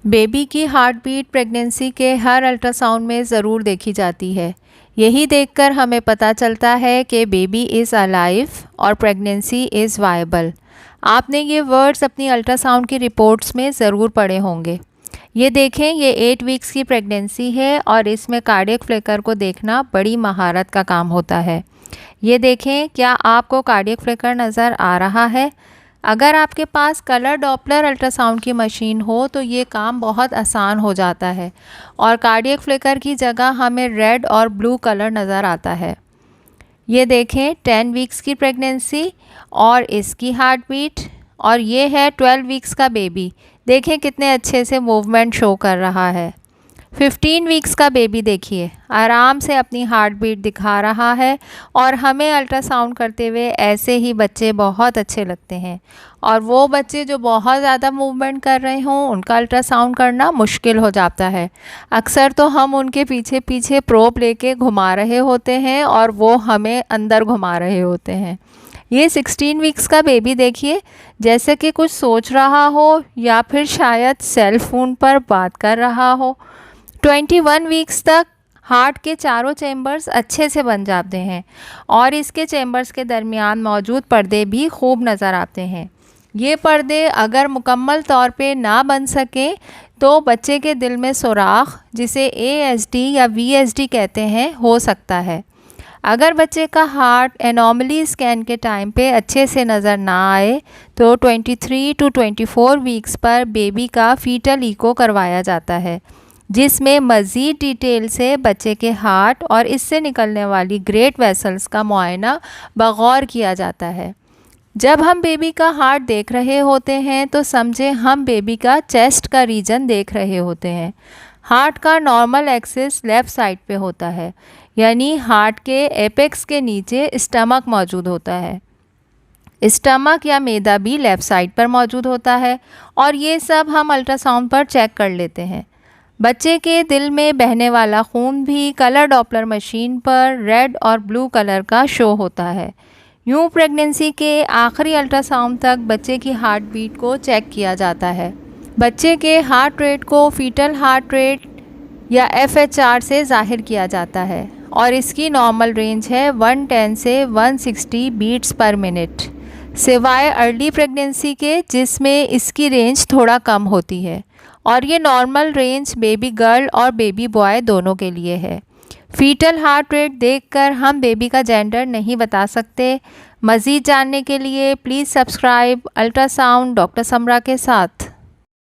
Baby की heart beat pregnancy के हर ultrasound में ज़रूर देखी जाती है। यही देखकर हमें पता चलता है कि बेबी इज़ अलाइव और प्रेगनेंसी इज़ वायबल। आपने ये वर्ड्स अपनी अल्ट्रासाउंड की रिपोर्ट्स में ज़रूर पढ़े होंगे। ये देखें, ये 8 वीक्स की प्रेगनेंसी है और इसमें कार्डियक फ्लिकर को देखना बड़ी महारत का काम होता है। ये देखें, क्या आपको कार्डियक फ्लिकर नज़र आ रहा है? अगर आपके पास कलर डॉपलर अल्ट्रासाउंड की मशीन हो तो ये काम बहुत आसान हो जाता है और कार्डियक फ्लिकर की जगह हमें रेड और ब्लू कलर नज़र आता है। ये देखें, 10 वीक्स की प्रेगनेंसी और इसकी हार्ट बीट, और ये है 12 वीक्स का बेबी। देखें कितने अच्छे से मूवमेंट शो कर रहा है। 15 वीक्स का बेबी देखिए, आराम से अपनी हार्ट बीट दिखा रहा है और हमें अल्ट्रासाउंड करते हुए ऐसे ही बच्चे बहुत अच्छे लगते हैं। और वो बच्चे जो बहुत ज़्यादा मूवमेंट कर रहे हों उनका अल्ट्रासाउंड करना मुश्किल हो जाता है। अक्सर तो हम उनके पीछे पीछे प्रोब लेके घुमा रहे होते हैं और वो हमें अंदर घुमा रहे होते हैं। ये 16 वीक्स का बेबी देखिए, जैसे कि कुछ सोच रहा हो या फिर शायद सेल फोन पर बात कर रहा हो। 21 वीक्स तक हार्ट के चारों चैम्बर्स अच्छे से बन जाते हैं और इसके चैम्बर्स के दरमियान मौजूद पर्दे भी खूब नज़र आते हैं। ये पर्दे अगर मुकम्मल तौर पे ना बन सकें तो बच्चे के दिल में सुराख, जिसे ASD या VSD कहते हैं, हो सकता है। अगर बच्चे का हार्ट एनॉमली स्कैन के टाइम पे अच्छे से नज़र ना आए तो 23 to 24 वीक्स पर बेबी का फीटल इको करवाया जाता है, जिसमें मज़ीद डिटेल से बच्चे के हार्ट और इससे निकलने वाली ग्रेट वेसल्स का मुआयना बगौर किया जाता है। जब हम बेबी का हार्ट देख रहे होते हैं तो समझें हम बेबी का चेस्ट का रीजन देख रहे होते हैं। हार्ट का नॉर्मल एक्सिस लेफ़्ट साइड पे होता है, यानी हार्ट के एपेक्स के नीचे स्टमक मौजूद होता है। स्टमक या मैदा भी लेफ़्ट साइड पर मौजूद होता है और ये सब हम अल्ट्रासाउंड पर चेक कर लेते हैं। बच्चे के दिल में बहने वाला खून भी कलर डॉपलर मशीन पर रेड और ब्लू कलर का शो होता है। यूँ प्रेगनेंसी के आखिरी अल्ट्रासाउंड तक बच्चे की हार्ट बीट को चेक किया जाता है। बच्चे के हार्ट रेट को फीटल हार्ट रेट या FHR से ज़ाहिर किया जाता है और इसकी नॉर्मल रेंज है 110 से 160 बीट्स पर मिनट, सिवाय अर्ली प्रेगनेंसी के जिसमें इसकी रेंज थोड़ा कम होती है। और ये नॉर्मल रेंज बेबी गर्ल और बेबी बॉय दोनों के लिए है। फीटल हार्ट रेट देखकर हम बेबी का जेंडर नहीं बता सकते। मज़ीद जानने के लिए प्लीज़ सब्सक्राइब अल्ट्रासाउंड डॉक्टर समरा के साथ।